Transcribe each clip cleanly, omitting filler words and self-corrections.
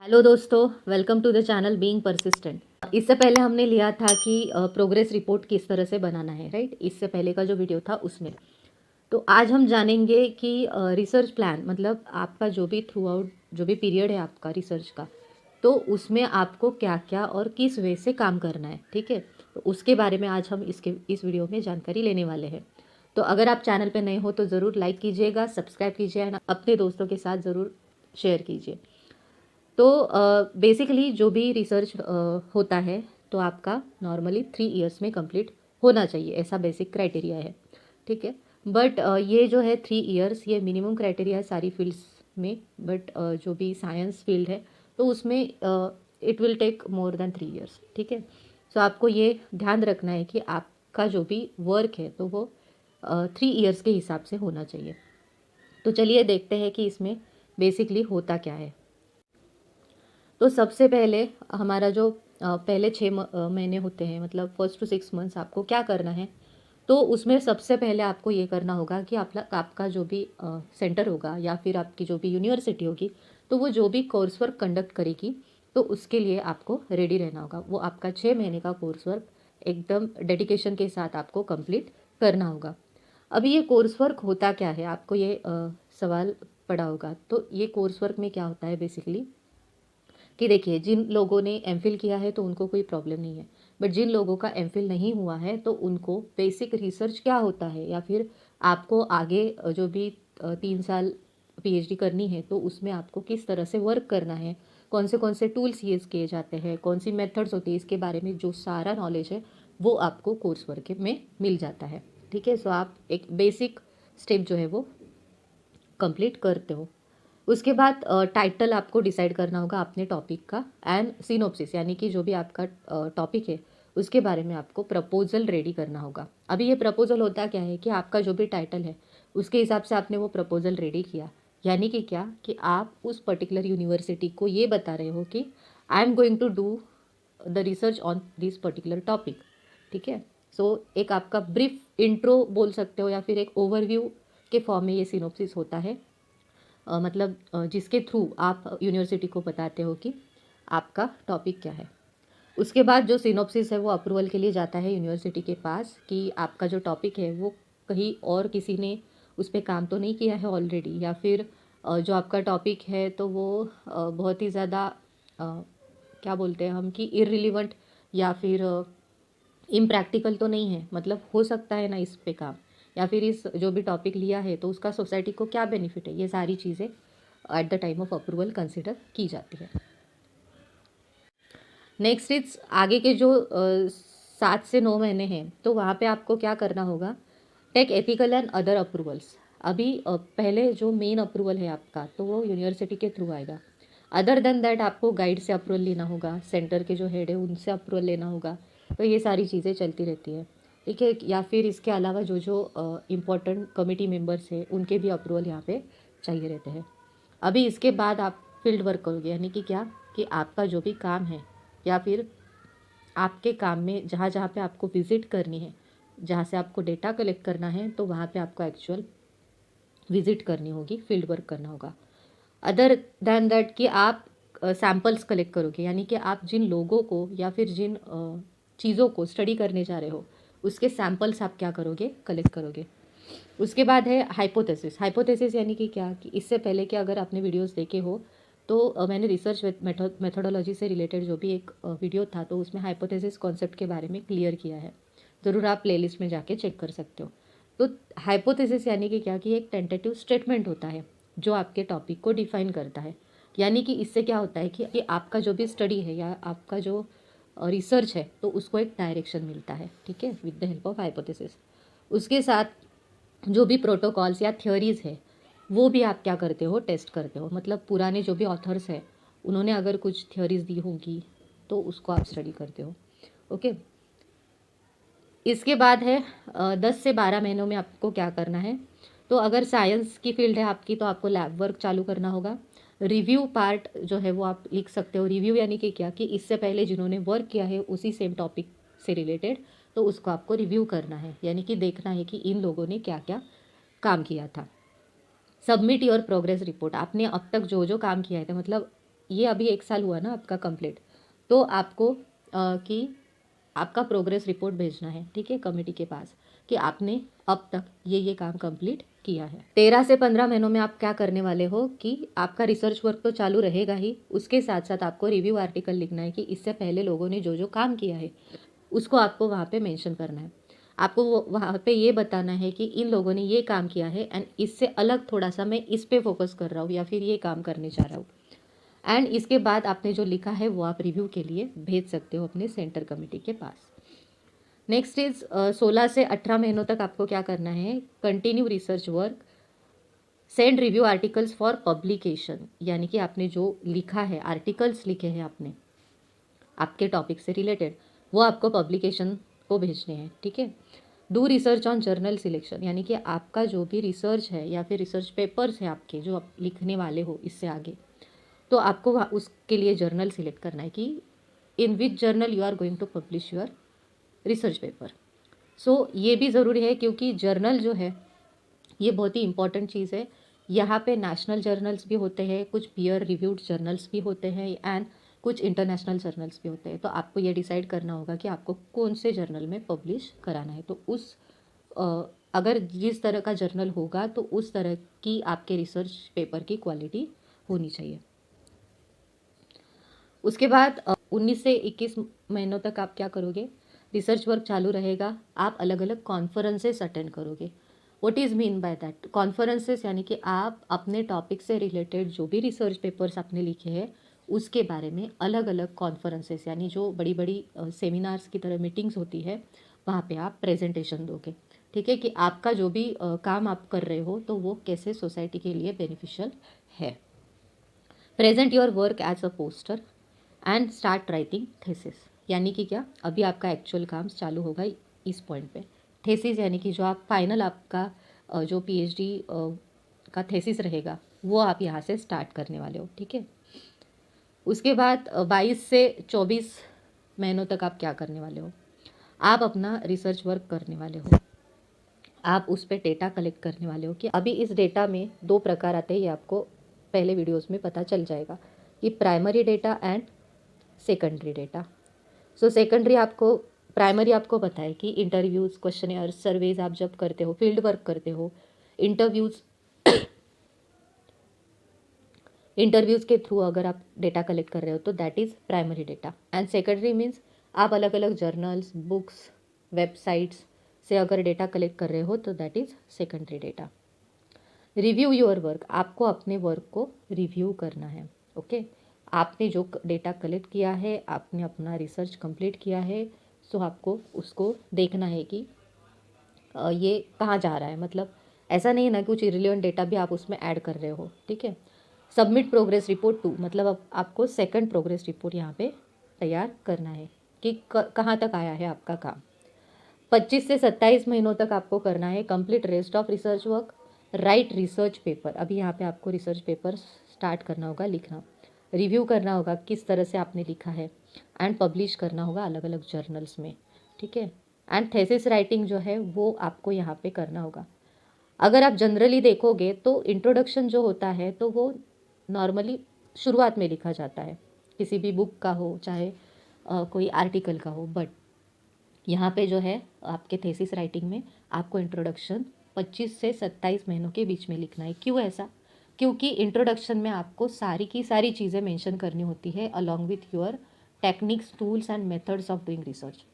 Hello दोस्तों, welcome to the channel being persistent. इससे पहले हमने लिया था कि प्रोग्रेस रिपोर्ट किस तरह से बनाना है, राइट। इससे पहले का जो वीडियो था उसमें तो आज हम जानेंगे कि रिसर्च प्लान मतलब आपका जो भी थ्रू आउट जो भी पीरियड है आपका रिसर्च का, तो उसमें आपको क्या क्या और किस वे से काम करना है, ठीक है। तो उसके बारे में आज हम इस वीडियो में जानकारी लेने वाले हैं। तो अगर आप चैनल पर नए हो तो ज़रूर लाइक कीजिएगा, सब्सक्राइब कीजिए एंड अपने दोस्तों के साथ ज़रूर शेयर कीजिए। तो बेसिकली जो भी रिसर्च होता है तो आपका नॉर्मली 3 इयर्स में कंप्लीट होना चाहिए, ऐसा बेसिक क्राइटेरिया है, ठीक है। बट ये जो है 3 इयर्स ये मिनिमम क्राइटेरिया है सारी फील्ड्स में। बट जो भी साइंस फील्ड है तो उसमें it will take more than 3 years, ठीक है। सो आपको ये ध्यान रखना है कि आपका जो भी वर्क है तो वो 3 इयर्स के हिसाब से होना चाहिए। तो चलिए देखते हैं कि इसमें बेसिकली होता क्या है। तो सबसे पहले हमारा जो पहले 6 महीने होते हैं मतलब 1 to 6 मंथ्स आपको क्या करना है। तो उसमें सबसे पहले आपको ये करना होगा कि आपका जो भी सेंटर होगा या फिर आपकी जो भी यूनिवर्सिटी होगी तो वो जो भी कोर्स वर्क कंडक्ट करेगी तो उसके लिए आपको रेडी रहना होगा। वो आपका 6 महीने का कोर्स वर्क एकदम डेडिकेशन के साथ आपको कंप्लीट करना होगा। अभी ये कोर्स वर्क होता क्या है, आपको ये सवाल पड़ा होगा। तो ये कोर्स वर्क में क्या होता है बेसिकली कि देखिए, जिन लोगों ने एमफिल किया है तो उनको कोई प्रॉब्लम नहीं है। बट जिन लोगों का एमफिल नहीं हुआ है तो उनको बेसिक रिसर्च क्या होता है या फिर आपको आगे जो भी 3 साल पीएचडी करनी है तो उसमें आपको किस तरह से वर्क करना है, कौन से टूल्स यूज़ किए जाते हैं, कौन सी मेथड्स होती है, इसके बारे में जो सारा नॉलेज है वो आपको कोर्स वर्क में मिल जाता है, ठीक है। सो आप एक बेसिक स्टेप जो है वो कंप्लीट करते हो। उसके बाद टाइटल आपको डिसाइड करना होगा अपने टॉपिक का एंड सिनोप्सिस यानी कि जो भी आपका टॉपिक है उसके बारे में आपको प्रपोजल रेडी करना होगा। अभी ये प्रपोजल होता क्या है कि आपका जो भी टाइटल है उसके हिसाब से आपने वो प्रपोजल रेडी किया। यानी कि क्या कि आप उस पर्टिकुलर यूनिवर्सिटी को ये बता रहे हो कि I am going to do the research on this particular topic, ठीक है। सो एक आपका ब्रीफ इंट्रो बोल सकते हो या फिर एक ओवरव्यू के फॉर्म में ये सिनोप्सिस होता है। मतलब जिसके थ्रू आप यूनिवर्सिटी को बताते हो कि आपका टॉपिक क्या है। उसके बाद जो सिनॉप्सिस है वो अप्रूवल के लिए जाता है यूनिवर्सिटी के पास कि आपका जो टॉपिक है वो कहीं और किसी ने उस पर काम तो नहीं किया है ऑलरेडी, या फिर जो आपका टॉपिक है तो वो बहुत ही ज़्यादा क्या बोलते हैं हम कि इररिलेवेंट या फिर इम्प्रैक्टिकल तो नहीं है। मतलब हो सकता है ना इस पे काम, या फिर इस जो भी टॉपिक लिया है तो उसका सोसाइटी को क्या बेनिफिट है, ये सारी चीज़ें at the time of approval consider की जाती है। नेक्स्ट इट्स आगे के जो 7 से 9 महीने हैं तो वहाँ पे आपको क्या करना होगा, take ethical and other approvals. अभी पहले जो मेन अप्रूवल है आपका तो वो यूनिवर्सिटी के थ्रू आएगा। अदर देन दैट आपको गाइड से अप्रूवल लेना होगा, सेंटर के जो हेड है उनसे अप्रूवल लेना होगा। तो ये सारी चीज़ें चलती रहती है, ठीक है। या फिर इसके अलावा जो जो इम्पोर्टेंट कमिटी मेंबर्स हैं उनके भी अप्रूवल यहाँ पे चाहिए रहते हैं। अभी इसके बाद आप फील्ड वर्क करोगे, यानी कि क्या कि आपका जो भी काम है या फिर आपके काम में जहाँ जहाँ पे आपको विज़िट करनी है, जहाँ से आपको डेटा कलेक्ट करना है तो वहाँ पे आपको एक्चुअल विज़िट करनी होगी, फील्ड वर्क करना होगा। अदर दैन दैट कि आप सैम्पल्स कलेक्ट करोगे, यानी कि आप जिन लोगों को या फिर जिन चीज़ों को स्टडी करने जा रहे हो उसके सैम्पल्स आप क्या करोगे, कलेक्ट करोगे। उसके बाद है हाइपोथेसिस। हाइपोथेसिस यानी कि क्या कि इससे पहले कि अगर आपने वीडियोस देखे हो तो मैंने रिसर्च मेथोडोलॉजी से रिलेटेड जो भी एक वीडियो था तो उसमें हाइपोथेसिस कॉन्सेप्ट के बारे में क्लियर किया है। ज़रूर आप प्लेलिस्ट में जाके चेक कर सकते हो। तो हाइपोथेसिस यानी कि क्या कि एक टेंटेटिव स्टेटमेंट होता है जो आपके टॉपिक को डिफाइन करता है। यानी कि इससे क्या होता है कि आपका जो भी स्टडी है या आपका जो रिसर्च है तो उसको एक डायरेक्शन मिलता है, ठीक है, with the help of hypothesis. उसके साथ जो भी प्रोटोकॉल्स या थ्योरीज़ है वो भी आप क्या करते हो, टेस्ट करते हो। मतलब पुराने जो भी ऑथर्स हैं उन्होंने अगर कुछ थ्योरीज दी होंगी तो उसको आप स्टडी करते हो, ओके। इसके बाद है 10 से 12 महीनों में आपको क्या करना है। तो अगर साइंस की फील्ड है आपकी तो आपको लैब वर्क चालू करना होगा। रिव्यू पार्ट जो है वो आप लिख सकते हो। रिव्यू यानी कि क्या कि इससे पहले जिन्होंने वर्क किया है उसी सेम टॉपिक से रिलेटेड तो उसको आपको रिव्यू करना है, यानी कि देखना है कि इन लोगों ने क्या क्या काम किया था। Submit your progress report. आपने अब तक जो जो काम किया है मतलब ये अभी 1 साल हुआ ना आपका कंप्लीट, तो आपको कि आपका प्रोग्रेस रिपोर्ट भेजना है, ठीक है, कमेटी के पास कि आपने अब तक ये काम कंप्लीट किया है। 13 से 15 महीनों में आप क्या करने वाले हो कि आपका रिसर्च वर्क तो चालू रहेगा ही, उसके साथ साथ आपको रिव्यू आर्टिकल लिखना है कि इससे पहले लोगों ने जो जो काम किया है उसको आपको वहाँ पे मेंशन करना है। आपको वहाँ पे ये बताना है कि इन लोगों ने ये काम किया है एंड इससे अलग थोड़ा सा मैं इस पे फोकस कर रहा हूँ या फिर ये काम करने जा रहा हूँ। एंड इसके बाद आपने जो लिखा है वो आप रिव्यू के लिए भेज सकते हो अपने सेंटर कमेटी के पास। नेक्स्ट इज 16 से 18 महीनों तक आपको क्या करना है, continue research work, send review articles for publication, यानी कि आपने जो लिखा है, आर्टिकल्स लिखे हैं आपने आपके टॉपिक से रिलेटेड, वो आपको पब्लिकेशन को भेजने हैं, ठीक है। Do research on journal selection, यानी कि आपका जो भी रिसर्च है या फिर रिसर्च पेपर्स हैं आपके जो आप लिखने वाले हो इससे आगे, तो आपको उसके लिए जर्नल सिलेक्ट करना है कि in which journal you are going to publish your research paper. So ये भी ज़रूरी है क्योंकि जर्नल जो है ये बहुत ही इंपॉर्टेंट चीज़ है। यहाँ पे नेशनल जर्नल्स भी होते हैं, कुछ पीयर रिव्यूड जर्नल्स भी होते हैं एंड कुछ इंटरनेशनल जर्नल्स भी होते हैं। तो आपको ये डिसाइड करना होगा कि आपको कौन से जर्नल में पब्लिश कराना है। तो अगर जिस तरह का जर्नल होगा तो उस तरह की आपके रिसर्च पेपर की क्वालिटी होनी चाहिए। उसके बाद 19 से 21 महीनों तक आप क्या करोगे, रिसर्च वर्क चालू रहेगा, आप अलग अलग कॉन्फ्रेंसेस अटेंड करोगे। What is mean by that, conferences यानी कि आप अपने टॉपिक से रिलेटेड जो भी रिसर्च पेपर्स आपने लिखे हैं उसके बारे में अलग अलग कॉन्फ्रेंसेस, यानी जो बड़ी बड़ी सेमिनार्स की तरह मीटिंग्स होती है वहाँ पे आप प्रेजेंटेशन दोगे, ठीक है, कि आपका जो भी काम आप कर रहे हो तो वो कैसे सोसाइटी के लिए बेनिफिशियल है। Present your work as a poster and start writing thesis, यानी कि क्या, अभी आपका एक्चुअल काम चालू होगा इस पॉइंट पे। थेसिस यानी कि जो आप फाइनल आपका जो पीएचडी का थेसिस रहेगा वो आप यहाँ से स्टार्ट करने वाले हो, ठीक है। उसके बाद 22 से 24 महीनों तक आप क्या करने वाले हो, आप अपना रिसर्च वर्क करने वाले हो, आप उस पर डेटा कलेक्ट करने वाले हो। कि अभी इस डेटा में 2 प्रकार आते हैं, ये आपको पहले वीडियोस में पता चल जाएगा कि primary data and secondary data. So secondary आपको, प्राइमरी आपको पता है कि इंटरव्यूज़, क्वेश्चनर, सर्वेज आप जब करते हो, फील्ड वर्क करते हो, इंटरव्यूज़ के थ्रू अगर आप डेटा कलेक्ट कर रहे हो तो that is primary data. And secondary means आप अलग अलग जर्नल्स, बुक्स, वेबसाइट्स से अगर डेटा कलेक्ट कर रहे हो तो that is secondary data. Review your work, आपको अपने वर्क को रिव्यू करना है, ओके। आपने जो डेटा कलेक्ट किया है, आपने अपना रिसर्च कंप्लीट किया है, सो आपको उसको देखना है कि ये कहाँ जा रहा है। मतलब ऐसा नहीं है ना, कुछ इरिलेवेंट डेटा भी आप उसमें ऐड कर रहे हो, ठीक है। सबमिट प्रोग्रेस रिपोर्ट 2, मतलब अब आपको सेकंड प्रोग्रेस रिपोर्ट यहाँ पे तैयार करना है कि कहाँ तक आया है आपका काम। 25 से 27 महीनों तक आपको करना है complete rest of research work, right research paper. अभी यहाँ पे आपको रिसर्च पेपर स्टार्ट करना होगा लिखना, रिव्यू करना होगा किस तरह से आपने लिखा है एंड पब्लिश करना होगा अलग अलग जर्नल्स में, ठीक है। एंड थेसिस राइटिंग जो है वो आपको यहाँ पे करना होगा। अगर आप जनरली देखोगे तो इंट्रोडक्शन जो होता है तो वो नॉर्मली शुरुआत में लिखा जाता है, किसी भी बुक का हो चाहे कोई आर्टिकल का हो, बट यहाँ पे जो है आपके थेसिस राइटिंग में आपको इंट्रोडक्शन 25 से 27 महीनों के बीच में लिखना है। क्यों ऐसा, क्योंकि इंट्रोडक्शन में आपको सारी की सारी चीज़ें मेंशन करनी होती है along with your techniques, tools and methods of doing research,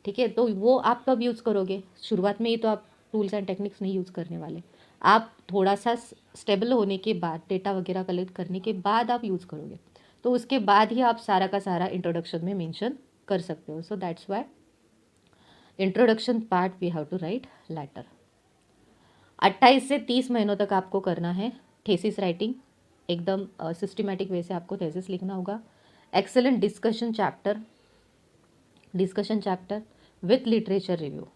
ठीक है। तो वो आप कब यूज़ करोगे, शुरुआत में ही तो आप टूल्स एंड टेक्निक्स नहीं यूज़ करने वाले, आप थोड़ा सा स्टेबल होने के बाद, डेटा वगैरह कलेक्ट करने के बाद आप यूज़ करोगे, तो उसके बाद ही आप सारा का सारा इंट्रोडक्शन में मेंशन कर सकते हो। So that's why introduction part we have to write later. 28 से 30 महीनों तक आपको करना है थेसिस राइटिंग, एकदम सिस्टमेटिक वे से आपको थेसिस लिखना होगा। Excellent discussion chapter with literature review,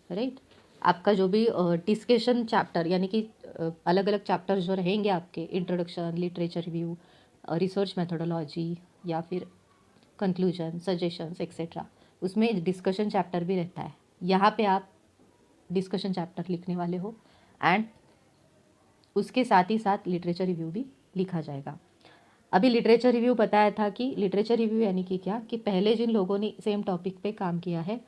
right. आपका जो भी डिस्कशन चैप्टर यानी कि अलग अलग चैप्टर्स जो रहेंगे आपके, introduction, literature review, research methodology या फिर कंक्लूजन, सजेशंस एक्सेट्रा, उसमें डिस्कशन चैप्टर भी रहता है। यहाँ पे आप डिस्कशन चैप्टर लिखने वाले हो एंड उसके साथ ही साथ लिटरेचर रिव्यू भी लिखा जाएगा। अभी लिटरेचर रिव्यू बताया था कि लिटरेचर रिव्यू यानी कि क्या, कि पहले जिन लोगों ने सेम टॉपिक पे काम किया है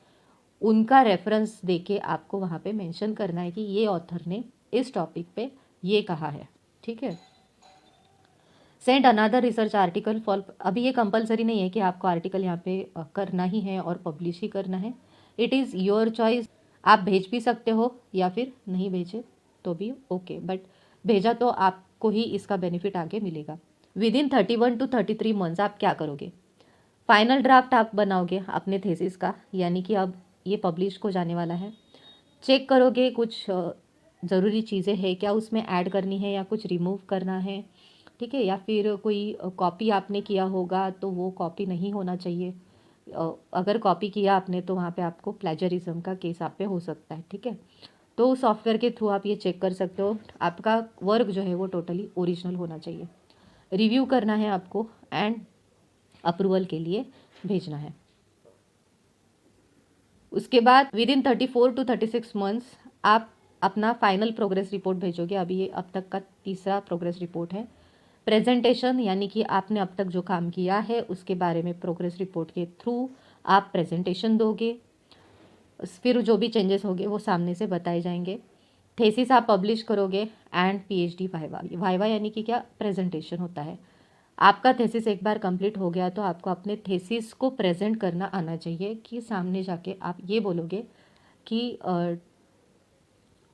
उनका रेफरेंस देके आपको वहाँ पे मेंशन करना है कि ये ऑथर ने इस टॉपिक पे ये कहा है, ठीक है। Send another research article for, अभी ये कंपलसरी नहीं है कि आपको आर्टिकल यहाँ पे करना ही है और पब्लिश ही करना है, इट इज़ योर चॉइस। आप भेज भी सकते हो या फिर नहीं भेजे तो भी ओके, बट भेजा तो आपको ही इसका बेनिफिट आगे मिलेगा। विद इन 31 to 33 मंथ्स आप क्या करोगे, फाइनल ड्राफ्ट आप बनाओगे अपने थेसिस का, यानी कि अब ये पब्लिश हो जाने वाला है। चेक करोगे कुछ ज़रूरी चीज़ें हैं क्या उसमें ऐड करनी है या कुछ रिमूव करना है, ठीक है, या फिर कोई कॉपी आपने किया होगा तो वो कॉपी नहीं होना चाहिए। अगर कॉपी किया आपने तो वहाँ पे आपको प्लेजरिज्म का केस आप पे हो सकता है, ठीक है। तो सॉफ्टवेयर के थ्रू आप ये चेक कर सकते हो, आपका वर्क जो है वो टोटली ओरिजिनल होना चाहिए। रिव्यू करना है आपको एंड अप्रूवल के लिए भेजना है। उसके बाद विद इन 34 to 36 मंथ्स आप अपना फाइनल प्रोग्रेस रिपोर्ट भेजोगे। अभी ये अब तक का तीसरा प्रोग्रेस रिपोर्ट है। प्रेजेंटेशन यानी कि आपने अब तक जो काम किया है उसके बारे में प्रोग्रेस रिपोर्ट के थ्रू आप प्रेजेंटेशन दोगे, फिर जो भी चेंजेस होंगे वो सामने से बताए जाएंगे। थेसिस आप पब्लिश करोगे एंड पीएचडी वाइवा, वाइवा यानी कि क्या, प्रेजेंटेशन होता है। आपका थेसिस एक बार कंप्लीट हो गया तो आपको अपने थेसिस को प्रेजेंट करना आना चाहिए, कि सामने जाके आप ये बोलोगे कि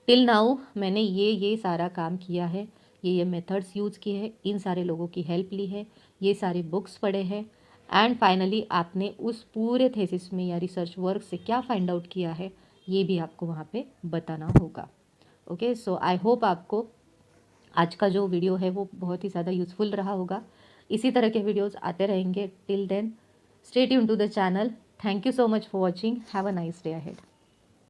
टिल नाउ मैंने ये सारा काम किया है, ये मेथड्स यूज़ किए हैं, इन सारे लोगों की हेल्प ली है, ये सारे बुक्स पढ़े हैं, एंड फाइनली आपने उस पूरे थेसिस में या रिसर्च वर्क से क्या फाइंड आउट किया है ये भी आपको वहाँ पे बताना होगा। ओके, सो आई होप आपको आज का जो वीडियो है वो बहुत ही ज़्यादा यूज़फुल रहा होगा। इसी तरह के वीडियोस आते रहेंगे। Till then stay tune to the channel. Thank you so much for watching. Have a nice day ahead.